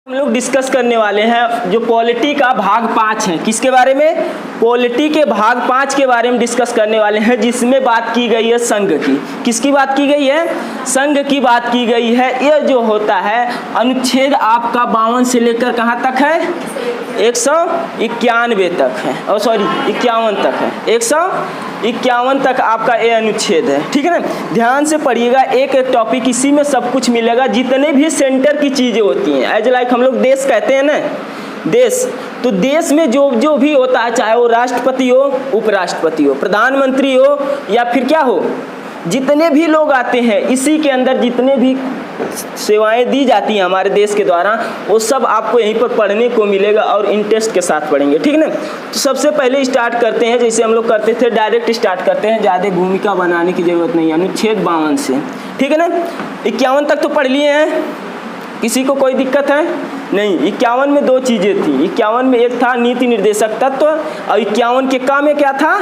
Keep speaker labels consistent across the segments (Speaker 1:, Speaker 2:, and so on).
Speaker 1: हम लोग डिस्कस करने वाले हैं जो पॉलिटी का भाग 5 है। किसके बारे में? पॉलिटी के भाग 5 के बारे में डिस्कस करने वाले हैं, जिसमें बात की गई है संघ की। किसकी बात की गई है? संघ की बात की गई है। ये जो होता है अनुच्छेद आपका 52 से लेकर कहाँ तक है? 191 तक है, और सॉरी 51 तक है। 151 तक आपका ये अनुच्छेद है। ठीक है ना, ध्यान से पढ़िएगा, एक एक टॉपिक, इसी में सब कुछ मिलेगा। जितने भी सेंटर की चीज़ें होती हैं, एज लाइक हम लोग देश कहते हैं ना, देश, तो देश में जो भी होता है, चाहे वो राष्ट्रपति हो, उपराष्ट्रपति हो, प्रधानमंत्री हो, या फिर क्या हो, जितने भी लोग आते हैं, इसी के अंदर जितने भी सेवाएं दी जाती हैं हमारे देश के द्वारा, वो सब आपको यहीं पर पढ़ने को मिलेगा और इंटरेस्ट के साथ पढ़ेंगे। ठीक है ना, तो सबसे पहले स्टार्ट करते हैं, जैसे हम लोग करते थे, डायरेक्ट स्टार्ट करते हैं, ज़्यादा भूमिका बनाने की जरूरत नहीं है। अनुच्छेद 52 से, ठीक है ना, 51 तक तो पढ़ लिए हैं, किसी को कोई दिक्कत है? नहीं। 51 में दो चीज़ें थी। 51 में एक था नीति निर्देशक तत्व, और 51 के का में क्या था?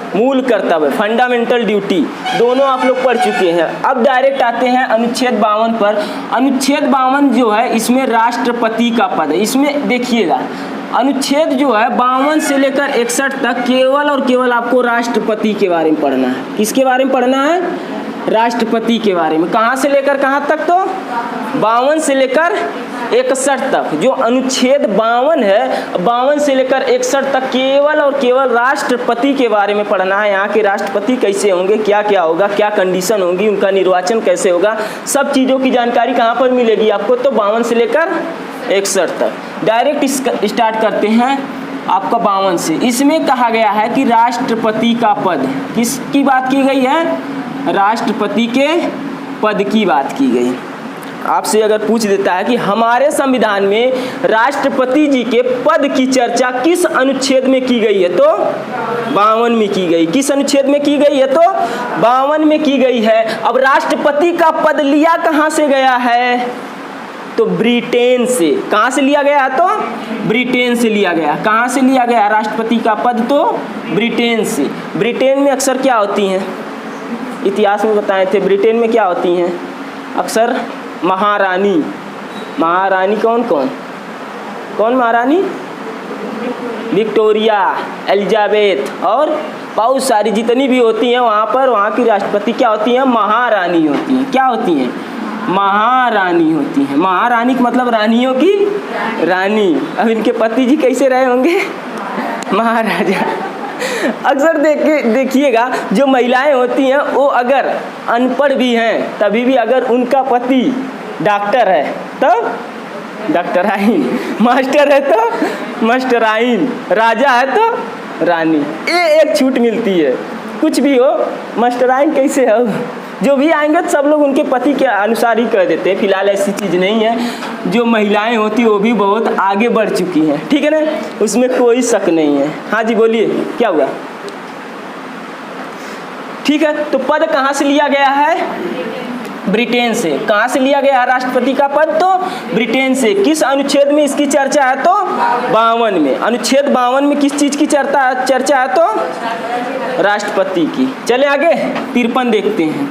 Speaker 1: मूल कर्तव्य, फंडामेंटल ड्यूटी। दोनों आप लोग पढ़ चुके हैं। अब डायरेक्ट आते हैं अनुच्छेद 52 पर। अनुच्छेद 52 जो है, इसमें राष्ट्रपति का पद है। इसमें देखिएगा, अनुच्छेद जो है 52 से लेकर 61 तक केवल और केवल आपको राष्ट्रपति के बारे में पढ़ना है। किसके बारे में पढ़ना है? राष्ट्रपति के बारे में। कहाँ से लेकर कहाँ तक? तो 52 से लेकर 61 तक। जो अनुच्छेद 52 है, 52 से लेकर 61 तक केवल और केवल राष्ट्रपति के बारे में पढ़ना है। यहाँ के राष्ट्रपति कैसे होंगे, क्या क्या होगा, क्या कंडीशन होंगी, उनका निर्वाचन कैसे होगा, सब चीज़ों की जानकारी कहाँ पर मिलेगी आपको? तो 52 से लेकर 61 तक। डायरेक्ट स्टार्ट करते हैं आपका 52 से। इसमें कहा गया है कि राष्ट्रपति का पद, किसकी बात की गई है? राष्ट्रपति के पद की बात की गई। आपसे अगर पूछ देता है कि हमारे संविधान में राष्ट्रपति जी के पद की चर्चा किस अनुच्छेद में की गई है? तो 52 में की गई। किस अनुच्छेद में की गई है? तो 52 में की गई है। अब राष्ट्रपति का पद लिया कहाँ से गया है? तो ब्रिटेन से। कहाँ से लिया गया? तो ब्रिटेन से लिया गया। कहाँ से लिया गया राष्ट्रपति का पद? तो ब्रिटेन से। ब्रिटेन में अक्सर क्या होती हैं? इतिहास में बताए थे, ब्रिटेन में क्या होती हैं? अक्सर महारानी। महारानी कौन कौन? कौन महारानी? विक्टोरिया, एलिजाबेथ, और बहुत सारी जितनी भी होती हैं वहाँ पर, वहाँ की राष्ट्रपति क्या होती हैं? महारानी होती हैं। क्या होती हैं? महारानी होती हैं। महारानी का मतलब रानियों की रानी। अब इनके पति जी कैसे रहे होंगे? महाराजा। अक्सर देखिएगा, जो महिलाएं होती हैं वो अगर अनपढ़ भी हैं, तभी भी अगर उनका पति डॉक्टर है तो डॉक्टराइन, मास्टर है तो मास्टराइन, राजा है तो रानी। ये एक छूट मिलती है, कुछ भी हो, मास्टराइन कैसे हो, जो भी आएंगे तो सब लोग उनके पति के अनुसार ही कह देते हैं। फिलहाल ऐसी चीज़ नहीं है। जो महिलाएं होती वो भी बहुत आगे बढ़ चुकी हैं, ठीक है ना, उसमें कोई शक नहीं है। हाँ जी बोलिए, क्या हुआ? ठीक है, तो पद कहाँ से लिया गया है? ब्रिटेन से। कहाँ से लिया गया है राष्ट्रपति का पद? तो ब्रिटेन से। किस अनुच्छेद में इसकी चर्चा है? तो 52 में। अनुच्छेद 52 में किस चीज़ की चर्चा है? तो राष्ट्रपति की। चले आगे 53 देखते हैं।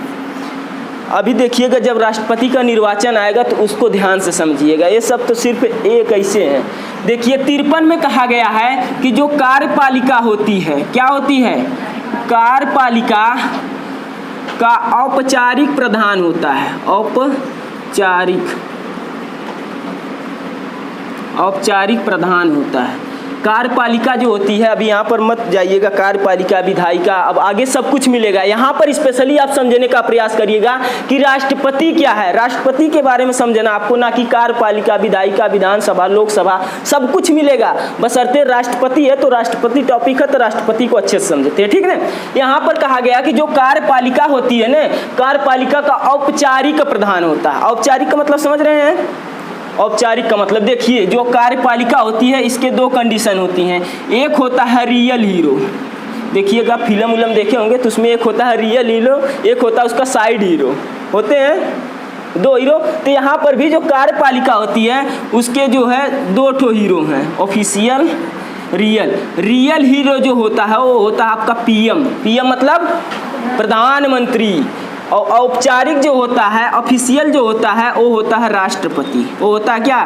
Speaker 1: अभी देखिएगा, जब राष्ट्रपति का निर्वाचन आएगा तो उसको ध्यान से समझिएगा। ये सब तो सिर्फ एक ऐसे हैं। देखिए 53 में कहा गया है कि जो कार्यपालिका होती है, क्या होती है? कार्यपालिका का औपचारिक प्रधान होता है। औपचारिक प्रधान होता है। कार्यपालिका जो होती है, अभी यहाँ पर मत जाइएगा, कार्यपालिका, विधायिका, अब आगे सब कुछ मिलेगा। यहाँ पर स्पेशली आप समझने का प्रयास करिएगा कि राष्ट्रपति क्या है। राष्ट्रपति के बारे में समझना आपको, ना कि कार्यपालिका, विधायिका, विधानसभा, लोकसभा, सब कुछ मिलेगा। बशर्ते राष्ट्रपति है तो राष्ट्रपति टॉपिक है तो राष्ट्रपति को अच्छे से समझते हैं, ठीक है ना। यहाँ पर कहा गया कि जो कार्यपालिका होती है ना, कार्यपालिका का औपचारिक प्रधान होता है। औपचारिक का मतलब समझ रहे हैं? औपचारिक का मतलब देखिए, जो कार्यपालिका होती है इसके दो कंडीशन होती हैं। एक होता है रियल हीरो। देखिएगा, फिल्म उलम देखे होंगे तो उसमें एक होता है रियल हीरो, एक होता है उसका साइड हीरो। होते हैं दो हीरो। तो यहाँ पर भी जो कार्यपालिका होती है उसके जो है दो ठो हीरो हैं, ऑफिशियल, रियल। रियल हीरो जो होता है वो होता है आपका पीएम। पीएम मतलब प्रधानमंत्री। और औपचारिक जो होता है, ऑफिशियल जो होता है, वो होता है राष्ट्रपति। वो होता है क्या?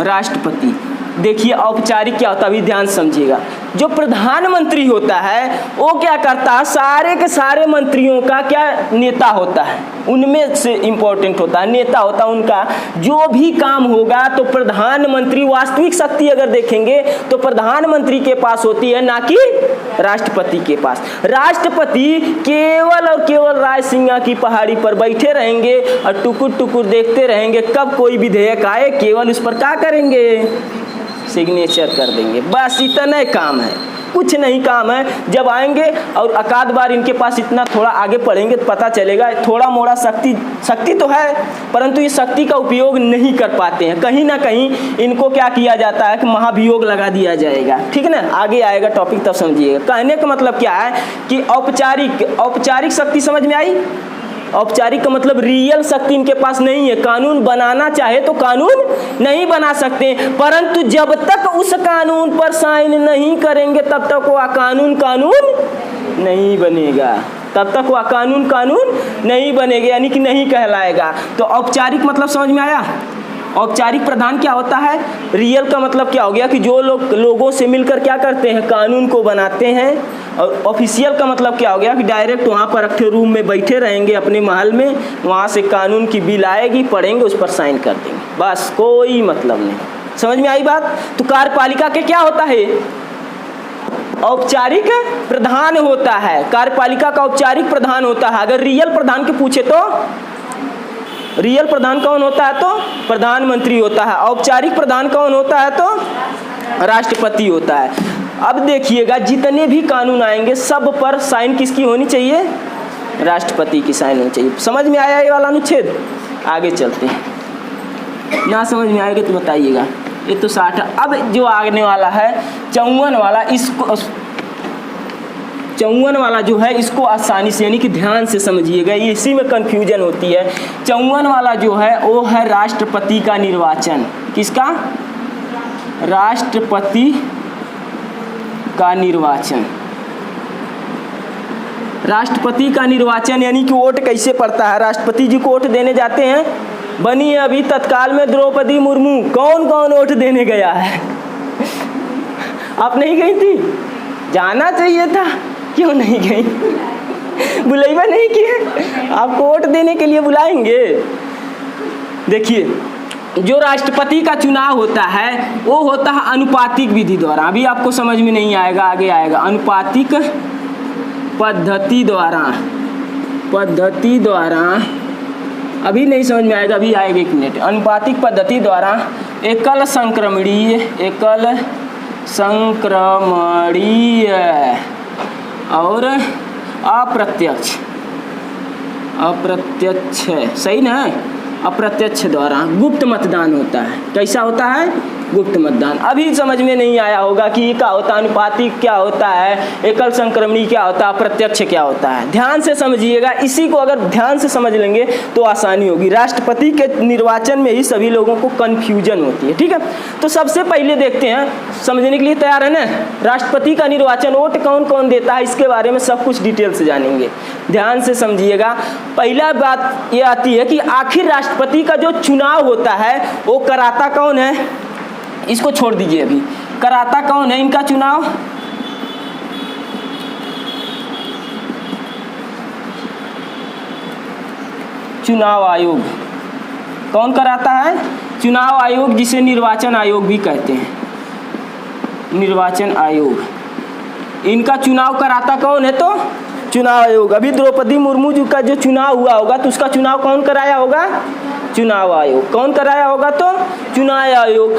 Speaker 1: राष्ट्रपति। देखिए औपचारिक क्या होता है, अभी ध्यान समझिएगा। जो प्रधानमंत्री होता है वो क्या करता है, सारे के सारे मंत्रियों का क्या नेता होता है, उनमें से इम्पोर्टेंट होता है, नेता होता है उनका। जो भी काम होगा तो प्रधानमंत्री, वास्तविक शक्ति अगर देखेंगे तो प्रधानमंत्री के पास होती है, ना कि राष्ट्रपति के पास। राष्ट्रपति केवल और केवल रायसिंगा की पहाड़ी पर बैठे रहेंगे और टुकुर टुकुर देखते रहेंगे कब कोई विधेयक आए, केवल उस पर क्या करेंगे, सिग्नेचर कर देंगे, बस इतना काम है, कुछ नहीं काम है। जब आएंगे और एकाध बार इनके पास इतना थोड़ा आगे पढ़ेंगे तो पता चलेगा थोड़ा मोड़ा शक्ति तो है, परंतु ये शक्ति का उपयोग नहीं कर पाते हैं। कहीं ना कहीं इनको क्या किया जाता है कि महाभियोग लगा दिया जाएगा, ठीक है ना, आगे आएगा टॉपिक तब समझिएगा। कहने का मतलब क्या है कि औपचारिक शक्ति समझ में आई। औपचारिक का मतलब रियल शक्ति इनके पास नहीं है, कानून बनाना चाहे तो कानून नहीं बना सकते, परंतु जब तक उस कानून पर साइन नहीं करेंगे तब तक वो कानून नहीं बनेगा, तब तक वह कानून नहीं बनेगा, यानी कि नहीं कहलाएगा। तो औपचारिक मतलब समझ में आया। औपचारिक प्रधान क्या होता है, रियल का मतलब क्या हो गया कि जो लोग लोगों से मिलकर क्या करते हैं, कानून को बनाते हैं। और ऑफिशियल का मतलब क्या हो गया कि डायरेक्ट वहाँ पर रखे रूम में बैठे रहेंगे अपने महल में, वहाँ से कानून की बिल आएगी, पढ़ेंगे, उस पर साइन कर देंगे, बस कोई मतलब नहीं। समझ में आई बात। तो कार्यपालिका के क्या होता है, औपचारिक प्रधान होता है, कार्यपालिका का औपचारिक प्रधान होता है। अगर रियल प्रधान के पूछे तो रियल प्रधान कौन होता है, तो प्रधानमंत्री होता है। औपचारिक प्रधान कौन होता है, तो राष्ट्रपति होता है। अब देखिएगा जितने भी कानून आएंगे सब पर साइन किसकी होनी चाहिए, राष्ट्रपति की साइन होनी चाहिए। समझ में आया ये वाला अनुच्छेद। आगे चलते हैं, ना समझ में आएगा तो बताइएगा। ये तो 60। अब जो आने वाला है 54 वाला, इसको 54 वाला जो है इसको आसानी से यानी कि ध्यान से समझिएगा, ये इसी में कन्फ्यूजन होती है। 54 वाला जो है वो है राष्ट्रपति का निर्वाचन। किसका, राष्ट्रपति का निर्वाचन। राष्ट्रपति का निर्वाचन यानी कि वोट कैसे पड़ता है, राष्ट्रपति जी को वोट देने जाते हैं। बनी है अभी तत्काल में द्रौपदी मुर्मू, कौन कौन वोट देने गया है? आप नहीं गई थी, जाना चाहिए था, क्यों नहीं गई? बुलाइबा नहीं किए, आपको वोट देने के लिए बुलाएंगे। देखिए जो राष्ट्रपति का चुनाव होता है वो होता है अनुपातिक विधि द्वारा। अभी आपको समझ में नहीं आएगा, आगे आएगा। अनुपातिक पद्धति द्वारा अभी नहीं समझ में आएगा, अभी आएगा, 1 मिनट। अनुपातिक पद्धति द्वारा एकल संक्रमणीय और अप्रत्यक्ष सही ना, अप्रत्यक्ष द्वारा गुप्त मतदान होता है। कैसा होता है, गुप्त मतदान। अभी समझ में नहीं आया होगा कि क्या होता है, अनुपातिक क्या होता है, एकल संक्रमणीय क्या होता है, अप्रत्यक्ष क्या होता है। ध्यान से समझिएगा, इसी को अगर ध्यान से समझ लेंगे तो आसानी होगी। राष्ट्रपति के निर्वाचन में ही सभी लोगों को कन्फ्यूजन होती है, ठीक है। तो सबसे पहले देखते हैं, समझने के लिए तैयार है ना, राष्ट्रपति का निर्वाचन वोट कौन कौन देता है, इसके बारे में सब कुछ डिटेल से जानेंगे। ध्यान से समझिएगा। पहला बात ये आती है कि आखिर राष्ट्रपति का जो चुनाव होता है वो कराता कौन है, इसको छोड़ दीजिए, अभी कराता कौन है इनका चुनाव, चुनाव आयोग। कौन कराता है, चुनाव आयोग, जिसे निर्वाचन आयोग भी कहते हैं, निर्वाचन आयोग। इनका चुनाव कराता कौन है, तो चुनाव आयोग। अभी द्रौपदी मुर्मू जी का जो चुनाव हुआ होगा तो उसका चुनाव कौन कराया होगा, चुनाव आयोग। कौन कराया होगा, तो चुनाव आयोग।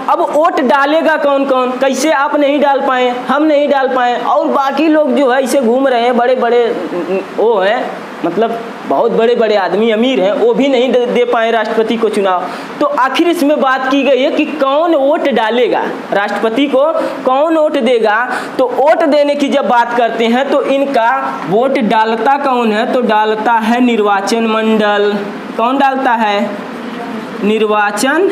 Speaker 1: अब वोट डालेगा कौन कौन, कैसे आप नहीं डाल पाए, हम नहीं डाल पाए, और बाकी लोग जो है इसे घूम रहे हैं, बड़े बड़े वो हैं, मतलब बहुत बड़े बड़े आदमी अमीर हैं, वो भी नहीं दे पाए राष्ट्रपति को चुनाव। तो आखिर इसमें बात की गई है कि कौन वोट डालेगा, राष्ट्रपति को कौन वोट देगा। तो वोट देने की जब बात करते हैं तो इनका वोट डालता कौन है, तो डालता है निर्वाचन मंडल। कौन डालता है, निर्वाचन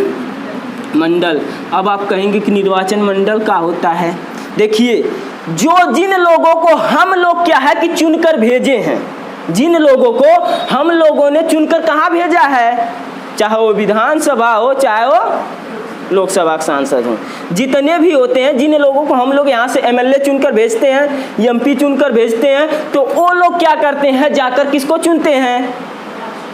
Speaker 1: मंडल। अब आप कहेंगे कि निर्वाचन मंडल क्या होता है। देखिए जो जिन लोगों को हम लोग क्या है कि चुनकर भेजे हैं, जिन लोगों को हम लोगों ने चुनकर कहाँ भेजा है, चाहे वो विधानसभा हो चाहे वो लोकसभा के सांसद हों। जितने भी होते हैं, जिन लोगों को हम लोग यहाँ से एमएलए चुनकर भेजते हैं, एमपी चुनकर भेजते हैं, तो वो लोग क्या करते हैं, जाकर किसको चुनते हैं,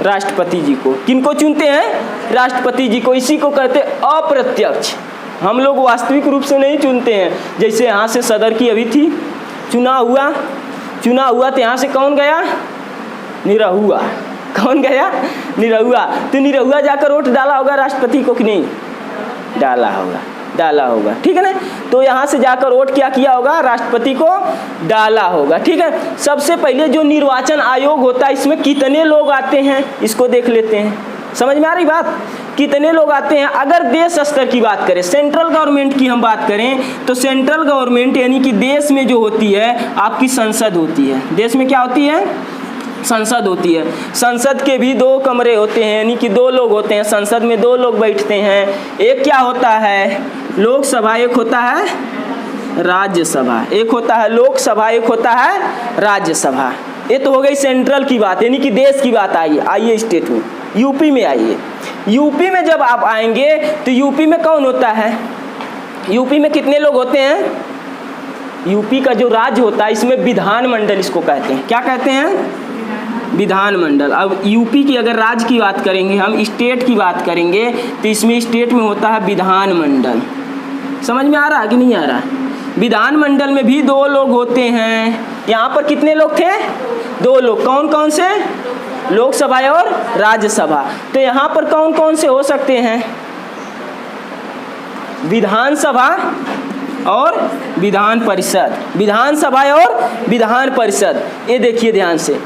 Speaker 1: राष्ट्रपति जी को। किनको चुनते हैं, राष्ट्रपति जी को। इसी को कहते हैं अप्रत्यक्ष। हम लोग वास्तविक रूप से नहीं चुनते हैं। जैसे यहाँ से सदर की अभी थी, चुनाव हुआ तो यहाँ से कौन गया, निरहुआ। कौन गया, निरहुआ। तो निरहुआ जाकर वोट डाला होगा राष्ट्रपति को कि नहीं, डाला होगा, ठीक है ना। तो यहाँ से जाकर वोट क्या किया होगा, राष्ट्रपति को डाला होगा, ठीक है। सबसे पहले जो निर्वाचन आयोग होता है, इसमें कितने लोग आते हैं इसको देख लेते हैं। समझ में आ रही बात, कितने लोग आते हैं। अगर देश स्तर की बात करें, सेंट्रल गवर्नमेंट की हम बात करें, तो सेंट्रल गवर्नमेंट यानी कि देश में जो होती है आपकी संसद होती है। देश में क्या होती है, संसद होती है। संसद के भी 2 कमरे होते हैं, यानी कि 2 लोग होते हैं। संसद में 2 लोग बैठते हैं। एक क्या होता है, लोकसभा, एक होता है राज्यसभा। एक होता है लोकसभा, एक होता है राज्यसभा। ये तो हो गई सेंट्रल की बात, यानी कि देश की बात। आइए स्टेट में, यूपी में आइए। यूपी में जब आप आएंगे तो यूपी में कौन होता है, यूपी में कितने लोग होते हैं। यूपी का जो राज्य होता है, इसमें विधानमंडल इसको कहते हैं। क्या कहते हैं, विधानमंडल। अब यूपी की अगर राज्य की बात करेंगे, हम स्टेट की बात करेंगे, तो इसमें स्टेट में होता है विधानमंडल। समझ में आ रहा है कि नहीं आ रहा है। विधानमंडल में भी 2 लोग होते हैं। यहाँ पर कितने लोग थे, 2 लोग। कौन कौन से, लोकसभा और राज्यसभा। तो यहाँ पर कौन कौन से हो सकते हैं, विधानसभा और विधान परिषद। विधानसभा और विधान परिषद। ये देखिए ध्यान से,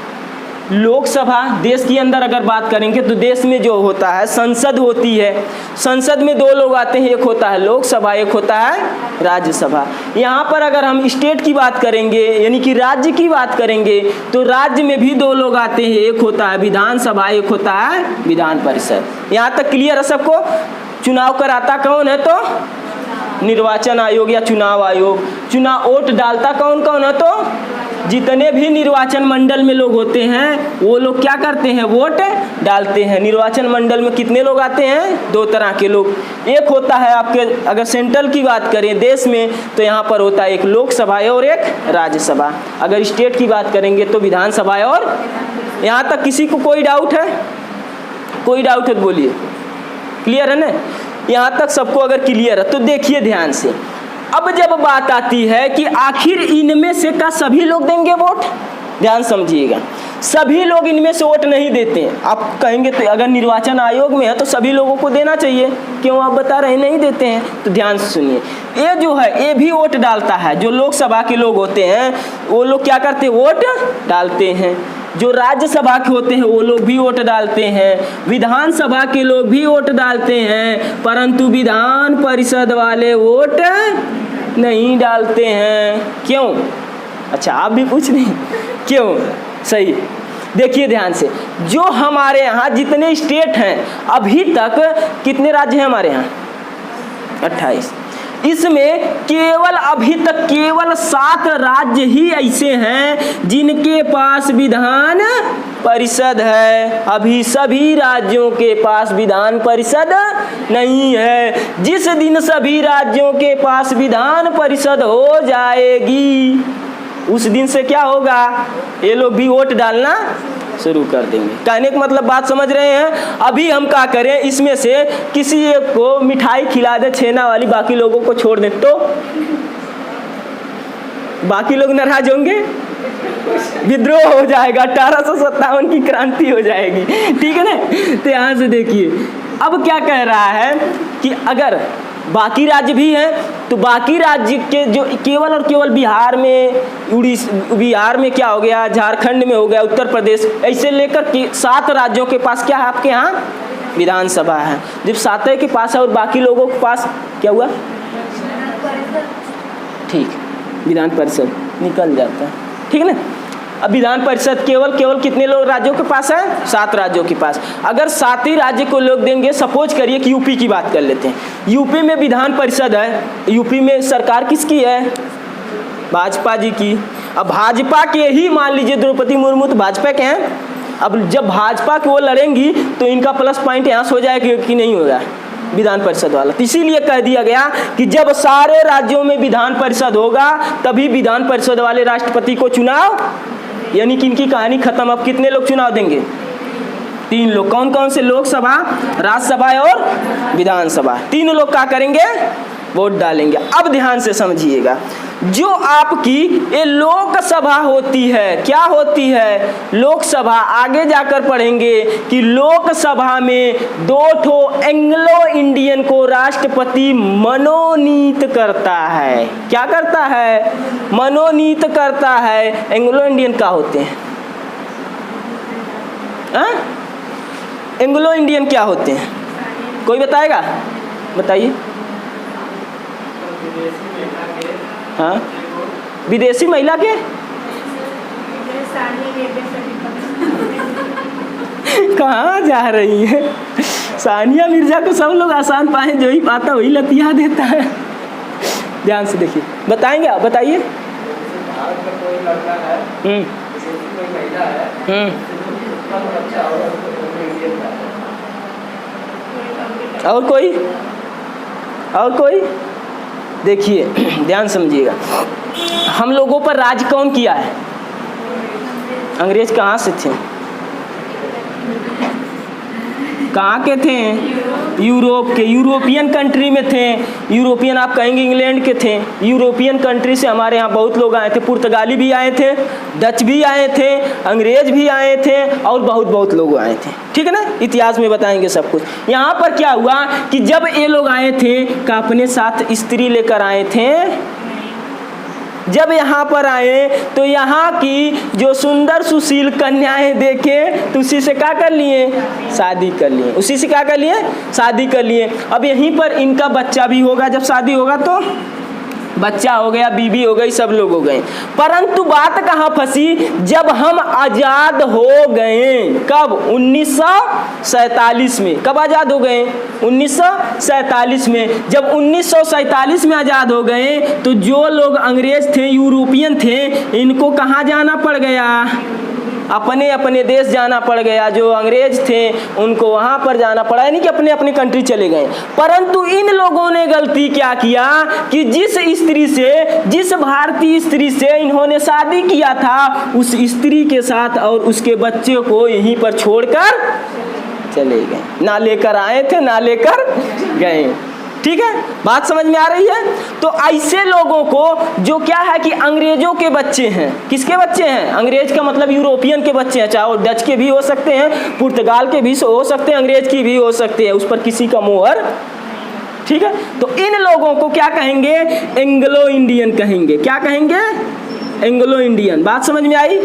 Speaker 1: लोकसभा देश के अंदर अगर बात करेंगे तो देश में जो होता है संसद होती है। संसद में 2 लोग आते हैं, एक होता है लोकसभा, एक होता है राज्यसभा। यहाँ पर अगर हम स्टेट की बात करेंगे, यानी कि राज्य की बात करेंगे, तो राज्य में भी 2 लोग आते हैं, एक होता है विधानसभा, एक होता है विधान परिषद। यहाँ तक क्लियर है सबको। चुनाव कराता कौन है, तो निर्वाचन आयोग या चुनाव आयोग। चुनाव वोट डालता कौन कौन है, तो जितने भी निर्वाचन मंडल में लोग होते हैं वो लोग क्या करते हैं, वोट डालते हैं। निर्वाचन मंडल में कितने लोग आते हैं, 2 तरह के लोग। एक होता है आपके, अगर सेंट्रल की बात करें देश में, तो यहाँ पर होता है एक लोकसभा और एक राज्यसभा। अगर स्टेट की बात करेंगे तो विधानसभा और। यहाँ तक किसी को कोई डाउट है, कोई डाउट है तो बोलिए। क्लियर है ना, यहाँ तक सबको अगर क्लियर है तो देखिए ध्यान से। अब जब बात आती है कि आखिर इनमें से का सभी लोग देंगे वोट, ध्यान समझिएगा, सभी लोग इनमें से वोट नहीं देते हैं। आप कहेंगे तो अगर निर्वाचन आयोग में है तो सभी लोगों को देना चाहिए, क्यों आप बता रहे हैं नहीं देते हैं। तो ध्यान से सुनिए, ये जो है ये भी वोट डालता है। जो लोकसभा के लोग होते हैं वो लोग क्या करते हैं, वोट डालते हैं। जो राज्यसभा के होते हैं वो लोग भी वोट डालते हैं। विधानसभा के लोग भी वोट डालते हैं, परंतु विधान परिषद वाले वोट नहीं डालते हैं। क्यों, अच्छा आप भी पूछ नहीं क्यों, सही। देखिए ध्यान से, जो हमारे यहाँ जितने स्टेट हैं, अभी तक कितने राज्य हैं हमारे यहाँ, 28। इसमें केवल अभी तक केवल 7 राज्य ही ऐसे हैं जिनके पास विधान परिषद है। अभी सभी राज्यों के पास विधान परिषद नहीं है। जिस दिन सभी राज्यों के पास विधान परिषद हो जाएगी, उस दिन से क्या होगा, ये लोग भी वोट डालना शुरू कर देंगे। कहने का मतलब बात समझ रहे हैं। अभी हम क्या करें, इसमें से किसी एक को मिठाई खिला दे छेना वाली, बाकी लोगों को छोड़ दें, तो बाकी लोग नाराज होंगे, विद्रोह हो जाएगा, 1857 की क्रांति हो जाएगी, ठीक है ना। तो यहाँ से देखिए अब क्या कह रहा है कि अगर बाकी राज्य भी हैं तो बाकी राज्य के जो केवल और केवल बिहार में, बिहार में क्या हो गया, झारखंड में हो गया, उत्तर प्रदेश, ऐसे लेकर के 7 राज्यों के पास क्या है आपके यहाँ विधानसभा है। जब 7 के पास है और बाकी लोगों के पास क्या हुआ, ठीक, विधान परिषद निकल जाता है, ठीक है ना। अब विधान परिषद केवल कितने लोग राज्यों के पास है, 7 राज्यों के पास। अगर 7 ही राज्य को लोग देंगे, सपोज करिए कि यूपी की बात कर लेते हैं, यूपी में विधान परिषद है, यूपी में सरकार किसकी है, भाजपा जी की। अब भाजपा के ही मान लीजिए द्रौपदी मुर्मू तो भाजपा के हैं। अब जब भाजपा की वो लड़ेंगी तो इनका प्लस पॉइंट यहाँ से हो जाएगा कि नहीं होगा, विधान परिषद वाला। तो इसीलिए कह दिया गया कि जब सारे राज्यों में विधान परिषद होगा तभी विधान परिषद वाले राष्ट्रपति को चुनाव, यानी कि इनकी कहानी खत्म। अब कितने लोग चुनाव देंगे? 3 लोग। कौन कौन से? लोकसभा, राज्यसभा और विधानसभा। 3 लोग क्या करेंगे? वोट डालेंगे। अब ध्यान से समझिएगा, जो आपकी ये लोकसभा होती है, क्या होती है? लोकसभा। आगे जाकर पढ़ेंगे कि लोकसभा में 2 ठो एंग्लो इंडियन को राष्ट्रपति मनोनीत करता है। क्या करता है? मनोनीत करता है। एंग्लो इंडियन क्या होते हैं? एंग्लो इंडियन क्या होते हैं? कोई बताएगा? बताइए। हाँ, विदेशी महिला के कहाँ जा रही है? सानिया मिर्जा को सब लोग आसान पाए, जो ही पाता वही लतिया देता है। ध्यान से देखिए, बताएंगे आप? बताइए। और कोई? और कोई? देखिए ध्यान समझिएगा, हम लोगों पर राज कौन किया है? अंग्रेज कहाँ से थे? कहाँ के थे? यूरोप के। यूरोपियन कंट्री में थे। यूरोपियन आप कहेंगे इंग्लैंड के थे। यूरोपियन कंट्री से हमारे यहाँ बहुत लोग आए थे। पुर्तगाली भी आए थे, डच भी आए थे, अंग्रेज भी आए थे और बहुत लोग आए थे। ठीक है ना? इतिहास में बताएंगे सब कुछ। यहाँ पर क्या हुआ कि जब ये लोग आए थे का अपने साथ स्त्री लेकर आए थे। जब यहाँ पर आए तो यहाँ की जो सुंदर सुशील कन्याएं देखे तो उसी से क्या कर लिए? शादी कर लिए। उसी से क्या कर लिए? शादी कर लिए। अब यहीं पर इनका बच्चा भी होगा। जब शादी होगा तो बच्चा हो गया, बीबी हो गई, सब लोग हो गए। परंतु बात कहाँ फंसी? जब हम आज़ाद हो गए। कब? 1947 में। कब आज़ाद हो गए? 1947 में। जब 1947 में आज़ाद हो गए तो जो लोग अंग्रेज थे, यूरोपियन थे, इनको कहाँ जाना पड़ गया? अपने अपने देश जाना पड़ गया। जो अंग्रेज थे उनको वहाँ पर जाना पड़ा, यानी कि अपने अपने कंट्री चले गए। परंतु इन लोगों ने गलती क्या किया कि जिस स्त्री से, जिस भारतीय स्त्री से इन्होंने शादी किया था, उस स्त्री के साथ और उसके बच्चे को यहीं पर छोड़कर चले गए। ना लेकर आए थे, ना लेकर गए। ठीक है, बात समझ में आ रही है? तो ऐसे लोगों को जो क्या है कि अंग्रेजों के बच्चे हैं। किसके बच्चे हैं? अंग्रेज का मतलब यूरोपियन के बच्चे हैं। चाहे वो डच के भी हो सकते हैं, पुर्तगाल के भी हो सकते हैं, अंग्रेज की भी हो सकते हैं, उस पर किसी का मोहर। ठीक है, तो इन लोगों को क्या कहेंगे? एंग्लो इंडियन कहेंगे। क्या कहेंगे? Anglo Indian. बात समझ में आई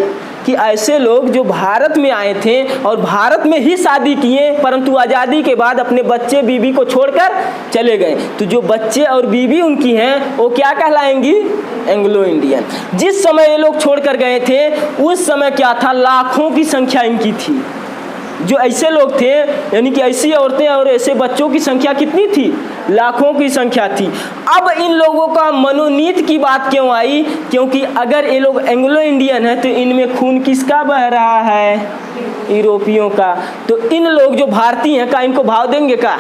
Speaker 1: कि ऐसे लोग जो भारत में आए थे और भारत में ही शादी किए, परंतु आज़ादी के बाद अपने बच्चे बीबी को छोड़कर चले गए। तो जो बच्चे और बीबी उनकी हैं वो क्या कहलाएंगी? Anglo Indian. जिस समय ये लोग छोड़कर गए थे उस समय क्या था? लाखों की संख्या इनकी थी। जो ऐसे लोग थे, यानी कि ऐसी औरतें और ऐसे बच्चों की संख्या कितनी थी? लाखों की संख्या थी। अब इन लोगों का मनोनीत की बात क्यों आई? क्योंकि अगर ये लोग एंग्लो इंडियन है तो इनमें खून किसका बह रहा है? यूरोपियों का। तो इन लोग जो भारतीय हैं का इनको भाव देंगे? का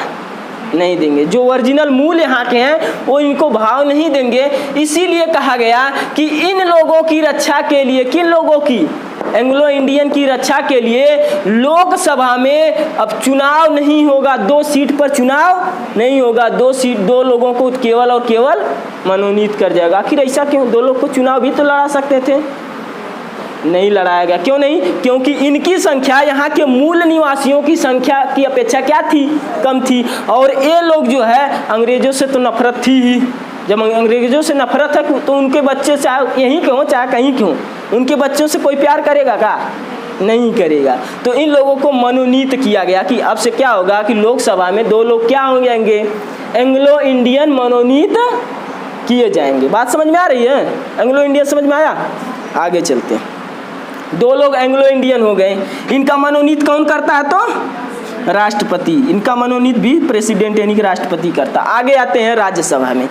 Speaker 1: नहीं देंगे। जो ओरिजिनल मूल यहाँ के हैं वो इनको भाव नहीं देंगे। इसीलिए कहा गया कि इन लोगों की रक्षा के लिए, किन लोगों की? एंग्लो इंडियन की रक्षा के लिए लोकसभा में अब चुनाव नहीं होगा। 2 सीट पर चुनाव नहीं होगा। 2 सीट 2 लोगों को केवल और केवल मनोनीत कर जाएगा। आखिर ऐसा क्यों? 2 लोग को चुनाव भी तो लड़ा सकते थे, नहीं लड़ाया गया। क्यों नहीं? क्योंकि इनकी संख्या यहाँ के मूल निवासियों की संख्या की अपेक्षा क्या थी? कम थी। और ये लोग जो है अंग्रेजों से तो नफरत थी ही। जब अंग्रेजों से नफरत है तो उनके बच्चे चाहे यहीं के हों चाहे कहीं के हों, उनके बच्चों से कोई प्यार करेगा? का नहीं करेगा। तो इन लोगों को मनोनीत किया गया कि अब से क्या होगा कि लोकसभा में 2 लोग क्या हो जाएंगे? एंग्लो इंडियन मनोनीत किए जाएंगे। बात समझ में आ रही है? एंग्लो इंडियन समझ में आया? आगे चलते हैं। 2 लोग एंग्लो इंडियन हो गए। इनका मनोनीत कौन करता है? तो राष्ट्रपति। इनका मनोनीत भी प्रेसिडेंट यानी कि राष्ट्रपति करता। आगे आते हैं राज्यसभा में।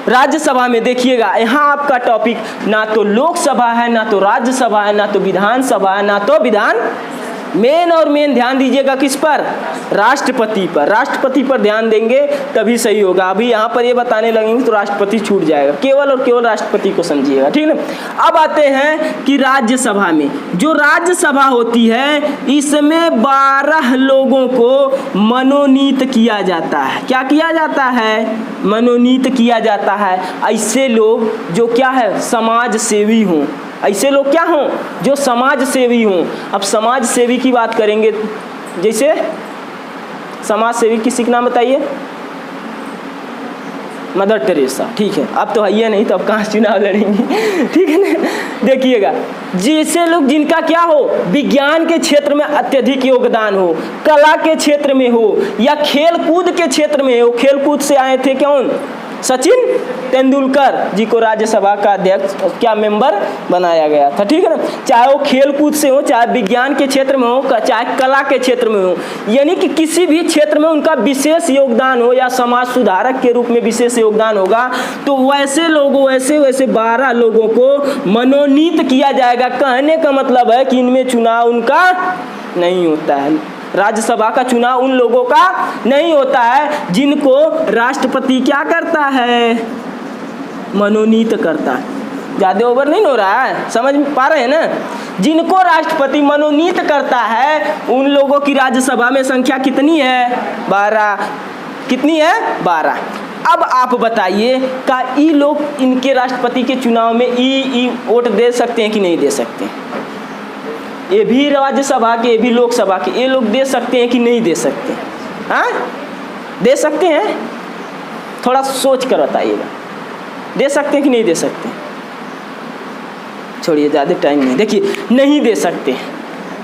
Speaker 1: राज्यसभा में देखिएगा, यहाँ आपका टॉपिक ना तो लोकसभा है, ना तो राज्यसभा है, ना तो विधानसभा है, ना तो विधान मेन और मेन ध्यान दीजिएगा किस पर, राष्ट्रपति पर। राष्ट्रपति पर ध्यान देंगे तभी सही होगा। अभी यहाँ पर ये बताने लगेंगे तो राष्ट्रपति छूट जाएगा, केवल और केवल राष्ट्रपति को समझिएगा, ठीक है। अब आते हैं कि राज्यसभा में, जो राज्यसभा होती है इसमें 12 लोगों को मनोनीत किया जाता है। क्या किया जाता है? मनोनीत किया जाता है। ऐसे लोग जो क्या है, समाज सेवी हों। ऐसे लोग क्या हों, जो समाज सेवी हों। अब समाज सेवी की बात करेंगे, जैसे समाज सेवी किसी का नाम बताइए? मदर टेरेसा, ठीक है। अब तो है ये नहीं तो अब कहाँ चुनाव लड़ेंगी, ठीक है ना। देखिएगा, जैसे लोग जिनका क्या हो, विज्ञान के क्षेत्र में अत्यधिक योगदान हो, कला के क्षेत्र में हो, या खेल कूद के क्षेत्र में हो। खेल कूद से आए थे कौन? सचिन तेंदुलकर जी को राज्यसभा का अध्यक्ष क्या मेंबर बनाया गया था, ठीक है ना। चाहे वो खेल कूद से हो, चाहे विज्ञान के क्षेत्र में हो, चाहे कला के क्षेत्र में हो, यानी कि किसी भी क्षेत्र में उनका विशेष योगदान हो या समाज सुधारक के रूप में विशेष योगदान होगा, तो वैसे लोगों वैसे 12 लोगों को मनोनीत किया जाएगा। कहने का मतलब है कि इनमें चुनाव उनका नहीं होता है। राज्यसभा का चुनाव उन लोगों का नहीं होता है जिनको राष्ट्रपति क्या करता है, मनोनीत करता है। ज़्यादा ओवर नहीं हो रहा है, समझ पा रहे हैं ना। जिनको राष्ट्रपति मनोनीत करता है उन लोगों की राज्यसभा में संख्या कितनी है? 12। कितनी है? 12। अब आप बताइए का ई लोग इनके राष्ट्रपति के चुनाव में ई वोट दे सकते हैं कि नहीं दे सकते? ये भी राज्यसभा के, ये भी लोकसभा के, ये लोग दे सकते हैं कि नहीं दे सकते? हाँ, दे सकते हैं? थोड़ा सोच कर बताइएगा, दे सकते हैं कि नहीं दे सकते? छोड़िए, ज़्यादा टाइम नहीं। देखिए, नहीं दे सकते,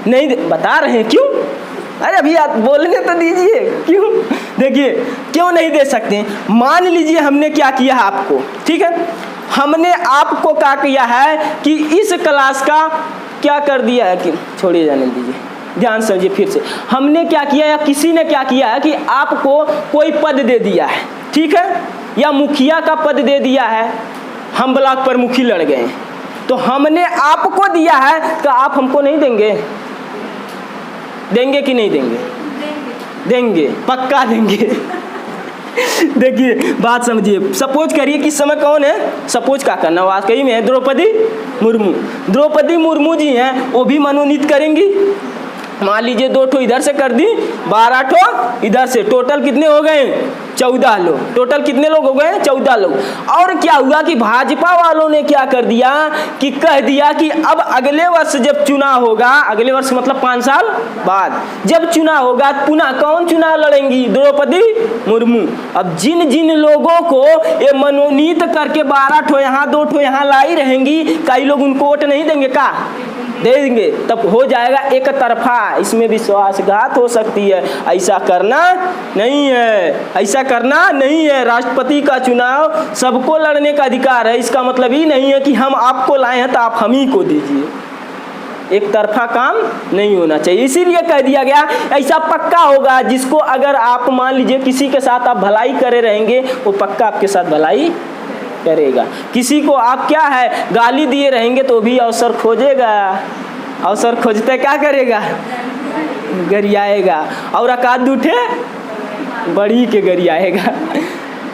Speaker 1: नहीं बता रहे हैं क्यों? अरे अभी आप बोलने तो दीजिए, क्यों? देखिए क्यों नहीं दे सकते। मान लीजिए हमने क्या किया है आपको, ठीक है, हमने आपको क्या किया है कि इस क्लास का क्या कर दिया है कि, छोड़िए जाने दीजिए, ध्यान समझिए फिर से। हमने क्या किया या किसी ने क्या किया है कि आपको कोई पद दे दिया है, ठीक है, या मुखिया का पद दे दिया है। हम ब्लॉक पर मुखी लड़ गए, तो हमने आपको दिया है तो आप हमको नहीं देंगे? देंगे कि नहीं देंगे? देंगे, पक्का देंगे। देखिए बात समझिए, सपोज करिए कि समय कौन है, सपोज क्या करना, वाकई में है द्रौपदी मुर्मू। द्रौपदी मुर्मू जी हैं, वो भी मनोनीत करेंगी। मान लीजिए 2 ठो इधर से कर दी, 12 ठो इधर से, टोटल कितने हो गए? 14 लोग। टोटल कितने लोग हो गए? 14 लोग। और क्या हुआ कि भाजपा वालों ने क्या कर दिया कि कह दिया कि अब अगले वर्ष जब चुनाव होगा, अगले वर्ष मतलब 5 साल बाद जब चुनाव होगा, पुनः कौन चुनाव लड़ेंगी? द्रौपदी मुर्मू। अब जिन जिन लोगों को ये मनोनीत करके 12 ठो यहाँ 2 ठो यहाँ लाई रहेंगी, कई लोग उनको वोट नहीं देंगे, का देंगे, तब हो जाएगा एक तरफा। इसमें विश्वासघात हो सकती है, ऐसा करना नहीं है, ऐसा करना नहीं है। राष्ट्रपति का चुनाव सबको लड़ने का अधिकार है। इसका मतलब ही नहीं है कि हम आपको लाए हैं तो आप हम ही को दीजिए। एक तरफा काम नहीं होना चाहिए, इसीलिए कह दिया गया ऐसा पक्का होगा जिसको अगर आप मान लीजिए किसी के साथ आप भलाई करे रहेंगे, वो पक्का आपके साथ भलाई करेगा। किसी को आप क्या है गाली दिए रहेंगे तो भी अवसर खोजेगा, अवसर खोजते क्या करेगा? गरियाएगा। और अकाद उठे बड़ी के गरियाएगा।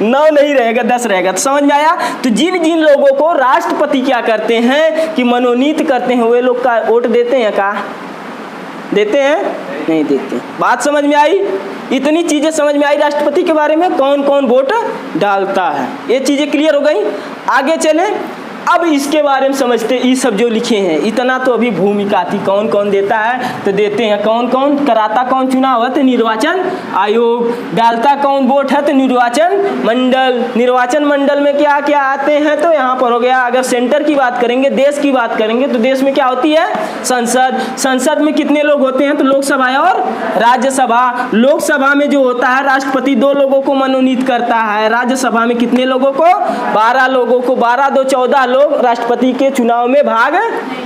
Speaker 1: 9 नहीं रहेगा, 10 रहेगा। तो समझ में आया? तो जिन जिन लोगों को राष्ट्रपति क्या करते हैं कि मनोनीत करते हैं, वे लोग का वोट देते हैं, का देते हैं? नहीं देते। बात समझ में आई? इतनी चीजें समझ में आई राष्ट्रपति के बारे में, कौन कौन वोट डालता है, ये चीजें क्लियर हो गई। आगे चले, अब इसके बारे में समझते। ये सब जो लिखे हैं, इतना तो अभी भूमिका थी, कौन कौन देता है तो देते हैं, कौन कौन कराता, कौन चुनाव है तो निर्वाचन आयोग, डालता कौन वोट है तो निर्वाचन मंडल। निर्वाचन मंडल में क्या क्या आते हैं तो यहाँ पर हो गया। अगर सेंटर की बात करेंगे, देश की बात करेंगे तो देश में क्या होती है? संसद। संसद में कितने लोग होते हैं तो लोकसभा और राज्यसभा। लोकसभा में जो होता है राष्ट्रपति 2 लोगों को मनोनीत करता है, राज्यसभा में कितने लोगों को? 12 लोगों को। 12 2 14 लोग राष्ट्रपति के चुनाव में भाग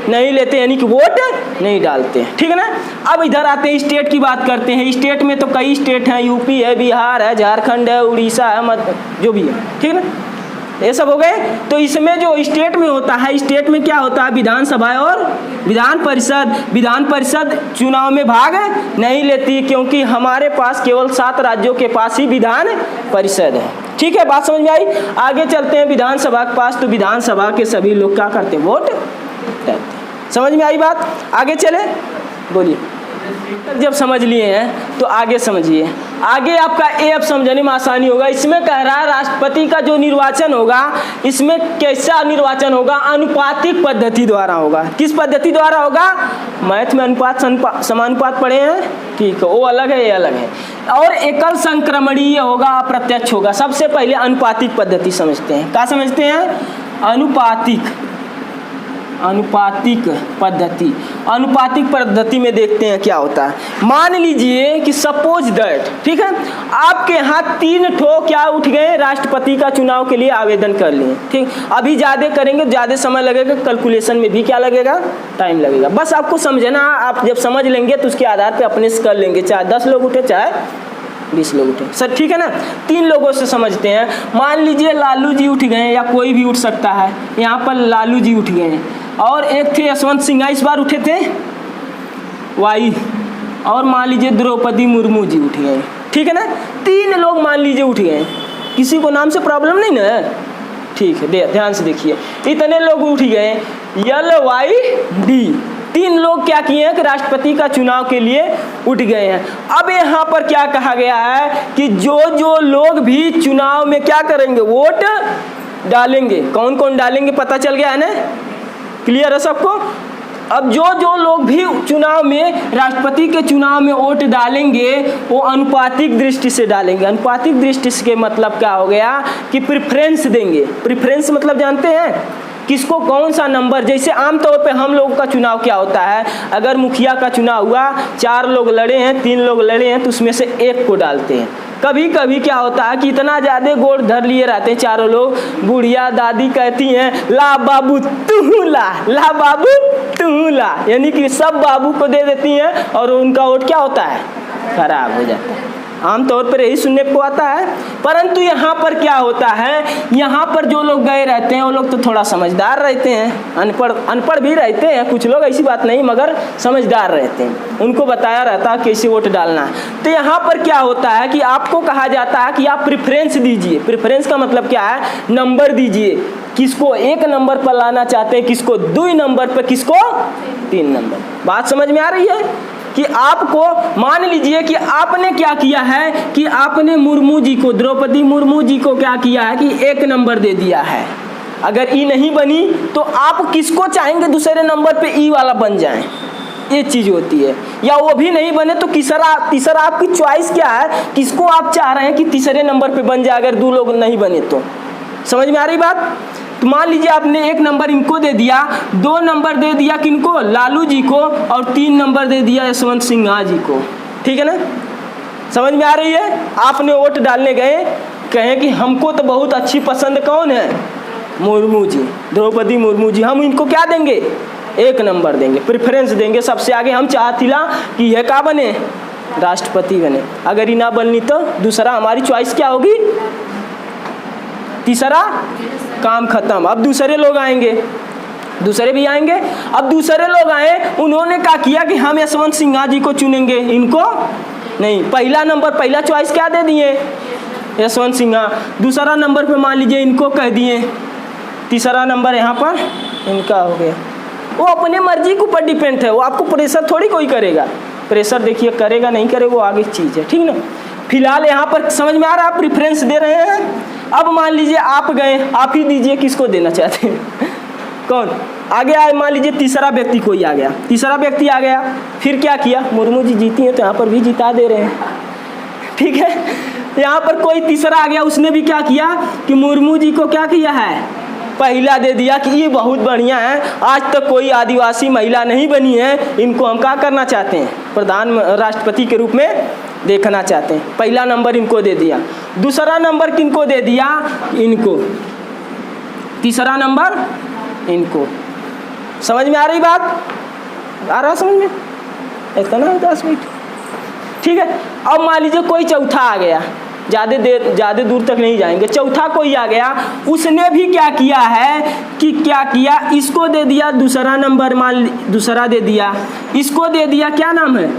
Speaker 1: नहीं लेते, यानी कि वोट नहीं डालते, ठीक है ना। अब इधर आते हैं, स्टेट की बात करते हैं। स्टेट में तो कई स्टेट हैं, यूपी है, बिहार है, झारखंड है, उड़ीसा है, जो भी है, ठीक है ना। ये सब हो गए। तो इसमें जो स्टेट में होता है, स्टेट में क्या होता है, विधानसभा और विधान परिषद। विधान परिषद चुनाव में भाग नहीं लेती क्योंकि हमारे पास केवल 7 राज्यों के पास ही विधान परिषद है। ठीक है, बात समझ में आई। आगे चलते हैं विधानसभा के पास। तो विधानसभा के सभी लोग क्या करते हैं, वोट करते हैं। समझ में आई बात, आगे चले, बोलिए। जब समझ लिए हैं तो आगे समझिए। आगे आपका ए अब समझने में आसानी होगा। इसमें कह रहा है राष्ट्रपति का जो निर्वाचन होगा, इसमें कैसा निर्वाचन होगा, अनुपातिक पद्धति द्वारा होगा। किस पद्धति द्वारा होगा, मैथ में अनुपात समानुपात पढ़े हैं, ठीक है, वो अलग है, ये अलग है। और एकल संक्रमणीय होगा, अप्रत्यक्ष होगा। सबसे पहले अनुपातिक पद्धति समझते हैं। क्या समझते हैं, अनुपातिक पद्धति। अनुपातिक पद्धति में देखते हैं क्या होता है। मान लीजिए कि सपोज दैट, ठीक है, आपके यहाँ 3 ठो क्या उठ गए, राष्ट्रपति का चुनाव के लिए आवेदन कर लिए। ठीक, अभी ज़्यादा करेंगे, ज़्यादा समय लगेगा, कैलकुलेशन में भी क्या लगेगा, टाइम लगेगा। बस आपको समझना, आप जब समझ लेंगे तो उसके आधार पर अपने से कर लेंगे, चाहे 10 लोग उठे चाहे 20 लोग उठे। सर ठीक है ना, 3 लोगों से समझते हैं। मान लीजिए लालू जी उठ गए, या कोई भी उठ सकता है। यहाँ पर लालू जी उठ गए और एक थे यशवंत सिन्हा, इस बार उठे थे वाई। और मान लीजिए द्रौपदी मुर्मू जी उठ गए। ठीक है ना, 3 लोग मान लीजिए उठ गए। किसी को नाम से प्रॉब्लम नहीं ना, ठीक है, ध्यान से देखिए। इतने लोग उठ गए, LYD 3 लोग क्या किए हैं कि राष्ट्रपति का चुनाव के लिए उठ गए हैं। अब यहाँ पर क्या कहा गया है कि जो लोग भी चुनाव में क्या करेंगे, वोट डालेंगे। कौन कौन डालेंगे पता चल गया है ना, क्लियर है सबको। अब जो लोग भी चुनाव में, राष्ट्रपति के चुनाव में वोट डालेंगे, वो अनुपातिक दृष्टि से डालेंगे। अनुपातिक दृष्टि से मतलब क्या हो गया कि प्रेफरेंस देंगे। प्रेफरेंस मतलब जानते हैं, किसको कौन सा नंबर। जैसे आमतौर पे हम लोगों का चुनाव क्या होता है, अगर मुखिया का चुनाव हुआ, 4 लोग लड़े हैं, 3 लोग लड़े हैं, तो उसमें से 1 को डालते हैं। कभी कभी क्या होता है कि इतना ज़्यादा गोड़ धर लिए रहते हैं चारों लोग, बुढ़िया दादी कहती हैं ला बाबू तू ला, ला बाबू तू ला, यानी कि सब बाबू को दे देती हैं और उनका वोट क्या होता है, खराब हो जाता है। आमतौर पर यही सुनने को आता है। परंतु यहाँ पर क्या होता है, यहाँ पर जो लोग गए रहते हैं वो लोग तो थोड़ा समझदार रहते हैं, अनपढ़ भी रहते हैं कुछ लोग, ऐसी बात नहीं, मगर समझदार रहते हैं। उनको बताया रहता है कैसे वोट डालना है। तो यहाँ पर क्या होता है कि आपको कहा जाता है कि आप प्रेफरेंस दीजिए। प्रेफरेंस का मतलब क्या है, नंबर दीजिए। किसको 1 नंबर पर लाना चाहते हैं, किसको 2 नंबर पर, किसको 3 नंबर। बात समझ में आ रही है कि आपको, मान लीजिए कि आपने क्या किया है कि आपने मुर्मू जी को, द्रौपदी मुर्मू जी को क्या किया है कि 1 नंबर दे दिया है। अगर ई नहीं बनी तो आप किसको चाहेंगे दूसरे नंबर पे ई वाला बन जाए, ये चीज़ होती है। या वो भी नहीं बने तो तीसरा आपकी चॉइस क्या है, किसको आप चाह रहे हैं कि तीसरे नंबर पे बन जाए अगर 2 लोग नहीं बने तो। समझ में आ रही बात। तो मान लीजिए आपने 1 नंबर इनको दे दिया, 2 नंबर दे दिया किनको, लालू जी को, और 3 नंबर दे दिया यशवंत सिन्हा जी को। ठीक है ना, समझ में आ रही है। आपने वोट डालने गए, कहें कि हमको तो बहुत अच्छी पसंद कौन है, मुर्मू जी, द्रौपदी मुर्मू जी, हम इनको क्या देंगे, 1 नंबर देंगे, प्रेफरेंस देंगे सबसे आगे। हम चाहतीला कि यह क्या बने, राष्ट्रपति बने। अगर ये ना बननी तो दूसरा हमारी चॉइस क्या होगी, तीसरा, काम खत्म। अब दूसरे लोग आएंगे, दूसरे भी आएंगे। अब दूसरे लोग आए, उन्होंने क्या किया कि हम यशवंत सिन्हा जी को चुनेंगे, इनको नहीं। पहला नंबर, पहला चॉइस क्या दे दिए, यशवंत सिन्हा। दूसरा नंबर पे मान लीजिए इनको कह दिए, तीसरा नंबर यहाँ पर इनका हो गया। वो अपने मर्जी के ऊपर डिपेंड है, वो आपको प्रेशर थोड़ी कोई करेगा। प्रेशर देखिए करेगा नहीं करेगा वो आगे चीज़ है, ठीक ना। फिलहाल यहाँ पर समझ में आ रहा है, आप प्रेफरेंस दे रहे हैं। अब मान लीजिए आप गए, आप ही दीजिए किसको देना चाहते हैं, कौन आगे आए। मान लीजिए तीसरा व्यक्ति कोई आ गया, तीसरा व्यक्ति आ गया, फिर क्या किया, मुर्मू जी जीती हैं तो यहाँ पर भी जिता दे रहे हैं, ठीक है। यहाँ पर कोई तीसरा आ गया, उसने भी क्या किया कि मुर्मू जी को क्या किया है, पहला दे दिया कि ये बहुत बढ़िया है, आज तक कोई आदिवासी महिला नहीं बनी है, इनको हम क्या करना चाहते हैं, प्रधान राष्ट्रपति के रूप में देखना चाहते हैं। पहला नंबर इनको दे दिया। दूसरा नंबर किनको दे दिया, इनको। तीसरा नंबर इनको। समझ में आ रही बात, आ रहा समझ में, इतना 10 मिनट, ठीक है। अब मान लीजिए कोई चौथा आ गया, ज़्यादा दूर तक नहीं जाएंगे। चौथा कोई आ गया, उसने भी क्या किया है कि क्या किया, इसको दे दिया दूसरा नंबर, दूसरा दे दिया, इसको दे दिया क्या नाम है